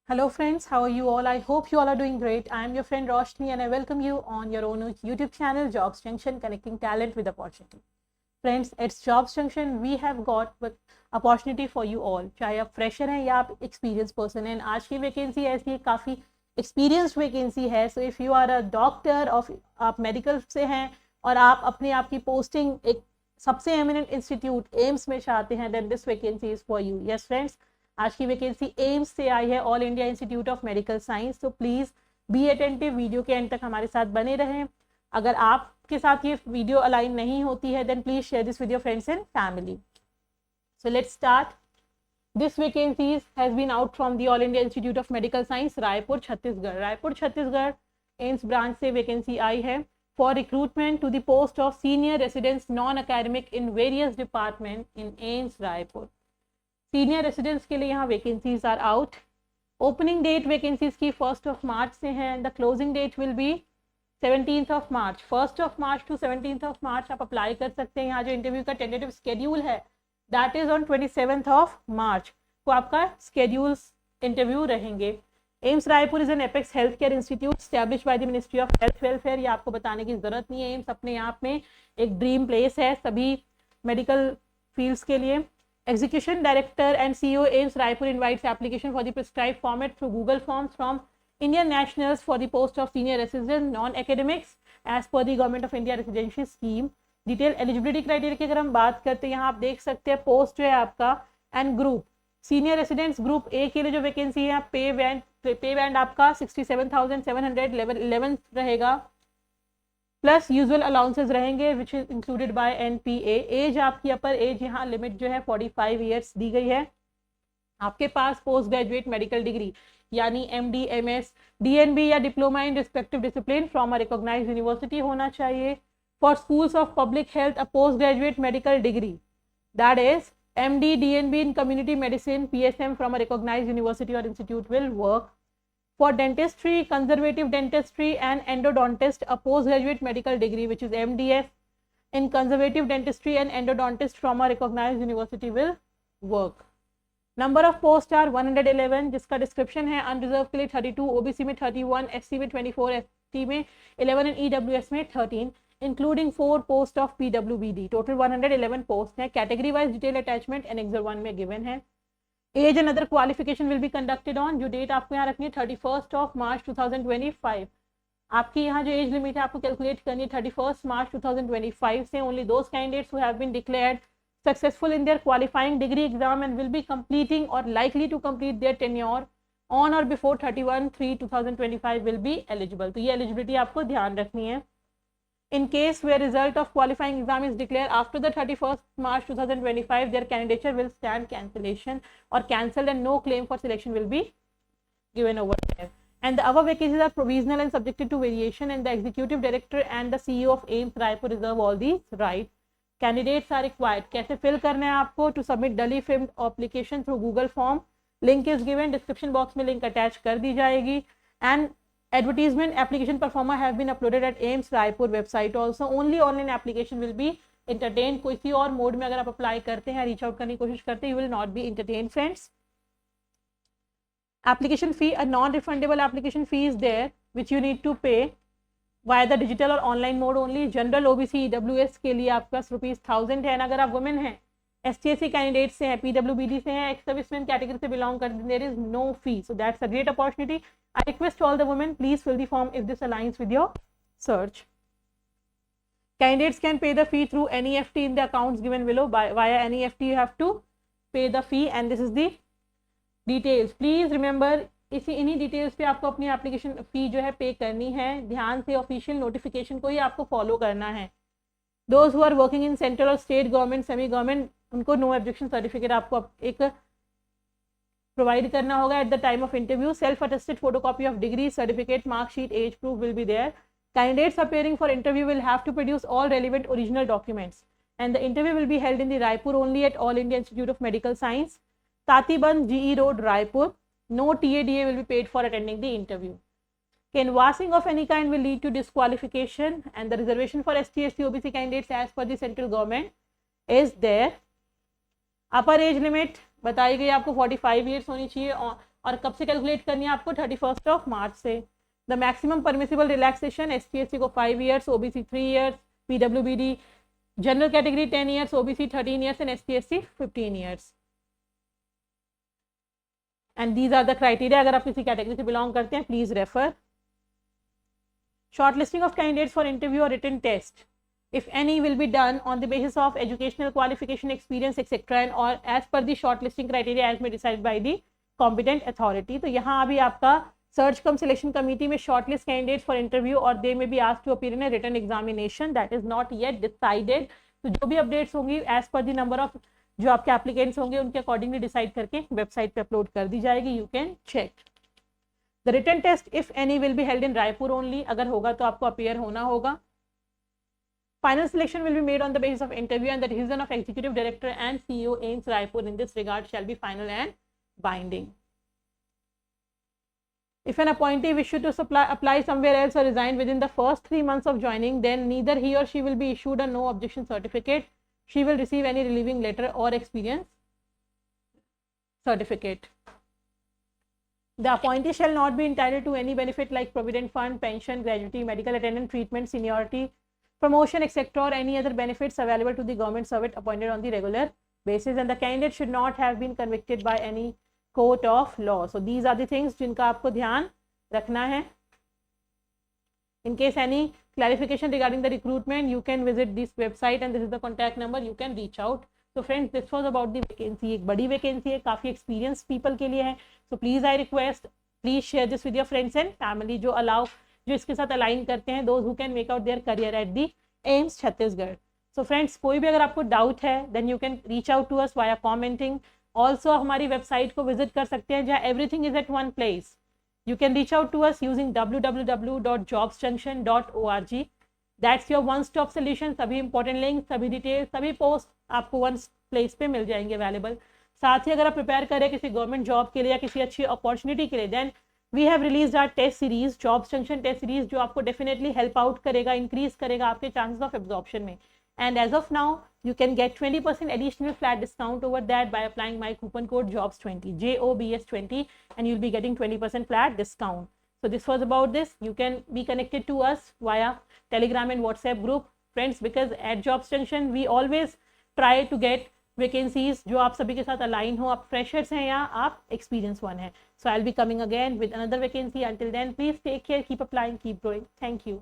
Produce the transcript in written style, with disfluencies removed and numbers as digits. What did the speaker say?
Hello friends, how are you all? I hope you all are doing great. I am your friend Roshni and I welcome you on your own YouTube channel Jobs Junction, connecting talent with opportunity. Friends, at Jobs Junction we have got opportunity for you all. चाहे आप fresher हैं या आप experience person हैं, आज की vacancy ऐसी है, काफ़ी एक्सपीरियंस्ड वैकेंसी है. So if you are a doctor of, आप मेडिकल से हैं और आप अपने आप की पोस्टिंग एक सबसे एमिनेंट इंस्टीट्यूट एम्स में चाहते हैं, then this vacancy is for you. Yes friends, आज की वैकेंसी एम्स से आई है, All India Institute of Medical Science. तो प्लीज़ बी अटेंटिव, वीडियो के एंड तक हमारे साथ बने रहें. अगर आपके साथ ये वीडियो अलाइन नहीं होती है, then please share this with your friends and family. So let's start. This vacancy has been out from the All India Institute of Medical Science, Raipur Chhattisgarh. Raipur Chhattisgarh AIIMS branch से वैकेंसी आई है for recruitment to the post of senior residence non-academic in various department in AIIMS Raipur. Senior residents के लिए यहाँ vacancies are out. Opening date vacancies की 1 March से है and the closing date will be 17 March. 1 March to 17 March आप apply कर सकते हैं. यहाँ जो इंटरव्यू का टेंटेटिव स्केड्यूल है दैट इज ऑन 27 मार्च को आपका स्केड्यूल इंटरव्यू रहेंगे. AIIMS Raipur is an apex health care institute establish by the ministry of health welfare. ये आपको बताने की जरूरत नहीं है. एम्स अपने आप में एक ड्रीम प्लेस है सभी मेडिकल फील्ड्स के लिए. Execution Director and CEO AIIMS Raipur invites application for the prescribed format through Google Forms from Indian nationals for the post of senior resident non-academics as per the Government of India Residency Scheme. Detail eligibility criteria की अगर हम बात करते हैं, यहाँ आप देख सकते हैं पोस्ट जो है आपका and group. Senior residents group A के लिए जो वैकेंसी है, पे बैंड आपका 67,700 लेवल 11 रहेगा, प्लस यूजुअल अलाउंसेस रहेंगे which is included by NPA. As आपकी अपर एज यहाँ लिमिट जो है 45 ईयर्स दी गई है. आपके पास पोस्ट ग्रेजुएट मेडिकल डिग्री यानी एमडी, एमएस, डीएनबी या diploma in respective discipline from a recognised university होना चाहिए. For schools of public health a post graduate medical degree that is MD, DNB in community medicine, PSM from a recognised university or institute will work. For dentistry, conservative dentistry and endodontist, a postgraduate medical degree which is MDS in conservative dentistry and endodontist from a recognized university will work. Number of posts are 111, जिसका description है unreserved के लिए 32, OBC में 31, SC में 24, ST में 11 and EWS में 13, including 4 post of PWBD. Total 111 post है. Category wise detail attachment annexure 1 में गिवन है. Age and other qualification will be conducted on, जो डेट आपको यहाँ रखनी है 31 मार्च 2025. आपकी यहाँ जो एज लिमिट है आपको कैलकुलेट करनी है 31 मार्च 2025 से. Only those candidates who have been declared successful in their qualifying degree exam and will be completing or likely to complete their tenure on or before 31/3/2025 will be eligible. तो ये eligibility आपको ध्यान रखनी है. In case where result of qualifying exam is declared after the 31st March 2025, their candidature will stand cancellation or cancelled and no claim for selection will be given over there. And the other vacancies are provisional and subjected to variation, and the executive director and the CEO of AIIMS Raipur reserve all these rights. Candidates are required. कैसे fill करना है आपको? To submit duly filled application through Google form. Link is given. Description box में link attach कर दी जाएगी. And advertisement application performer have been uploaded at AIIMS Raipur website also. Only online application will be entertained. किसी और mode में अगर आप apply करते हैं, रीच आउट करने की कोशिश करते हैं, you will not be entertained friends. Application fee, a non-refundable application fee is there which you need to pay via the digital और online mode only. General OBC EWS के लिए आपका ₹1000 है. अगर आप वुमेन हैं, STSC कैंडिडेट से हैं, PWBD से हैं, एक्स सर्विसमैन कैटेगरी से बिलोंग करते हैं, there is no fee. So that's a great opportunity. I request all the women, please fill the form if this aligns with your search. Candidates can pay the fee through NEFT in the accounts given below. Via NEFT you have to pay the fee and this is the details. Please remember, इन्हीं details पे आपको अपनी application fee जो है पे करनी है. ध्यान से ऑफिशियल नोटिफिकेशन को ही आपको फॉलो करना है. Those who are working in central और स्टेट गवर्नमेंट, सेमी गवर्नमेंट, उनको नो ऑब्जेक्शन सर्टिफिकेट आपको एक प्रोवाइड करना होगा at the time of interview. Self attested photocopy of degree certificate, marksheet, age proof will be there. Candidates appearing for interview will have to produce all relevant original documents and the interview will be held in the Raipur only at All India Institute of Medical Science, Tatiband, GE Road, Raipur. No TADA will be paid for attending the interview. Canvassing of any kind will lead to disqualification and the reservation for ST, SC, OBC candidates as per the central government is there. Upper age limit बताई गई आपको 45 years होनी चाहिए और कब से calculate करनी है आपको? 31 मार्च से। The maximum permissible relaxation SPSC को 5 years, OBC 3 years, PWBD general category 10 years, OBC 13 years and SPSC 15 years. And these are the criteria. अगर आप किसी कैटेगरी से बिलोंग करते हैं, please refer. Shortlisting of candidates for interview or written test, if any, will be done on the basis of educational qualification, experience, etc. and or as per the shortlisting criteria as may decided by the competent authority. तो यहाँ अभी आपका search cum selection committee में shortlist candidate for interview और they may be asked to appear in written examination. That is not yet decided. तो जो भी updates होंगी as per the number of जो आपके एप्लीकेंट्स होंगे उनके अकॉर्डिंगली डिसाइड करके वेबसाइट पे अपलोड कर दी जाएगी. You can check. The written test if any will be held in Raipur only. अगर होगा तो आपको अपीयर होना होगा. Final selection will be made on the basis of interview and the decision of executive director and CEO AIIMS Raipur in this regard shall be final and binding. If an appointee wishes to apply somewhere else or resign within the first 3 months of joining, then neither he or she will be issued a no objection certificate. She will receive any relieving letter or experience certificate. The appointee shall not be entitled to any benefit like provident fund, pension, gratuity, medical attendance, treatment, seniority, promotion, etc. or any other benefits available to the government servant appointed on the regular basis. And the candidate should not have been convicted by any court of law. So these are the things जिनका आपको ध्यान रखना है. In case any clarification regarding the recruitment, you can visit this website and this is the contact number. You can reach out. So friends, this was about the vacancy. एक बड़ी vacancy है, काफ़ी experienced people के लिए है. So please I request, please share this with your friends and family जो allow जो इसके साथ align करते हैं, those who can make out their career at the AIMS Chhattisgarh. So friends, कोई भी अगर आपको doubt है, then you can reach out to us via commenting. Also हमारी वेबसाइट को विजिट कर सकते हैं जहाँ everything is at one place. You can reach out to us using www.jobsjunction.org. That's your one stop solution. सभी important link, सभी detail, सभी post आपको वन प्लेस पे मिल जाएंगे अवेलेबल. साथ ही अगर आप प्रिपेयर करें किसी गवर्नमेंट जॉब के लिए या किसी अच्छी अपॉर्चुनिटी के लिए, then we have release our test series, jobs junction test series, जो आपको डेफिनेटली हेल्प आउट करेगा, इंक्रीज करेगा आपके चांसेस ऑफ एब्जॉर्प्शन में. And as of now, you can get 20% additional flat discount over that by applying my coupon code JOBS20, JOBS20, and you'll be getting 20% flat discount. So this was about this. You can be connected to us via Telegram and WhatsApp group, friends, because at Jobs Junction we always try to get vacancies जो आप सभी के साथ align हो. आप freshers हैं या आप experienced one हैं. So I'll be coming again with another vacancy. Until then, please take care, keep applying, keep growing. Thank you.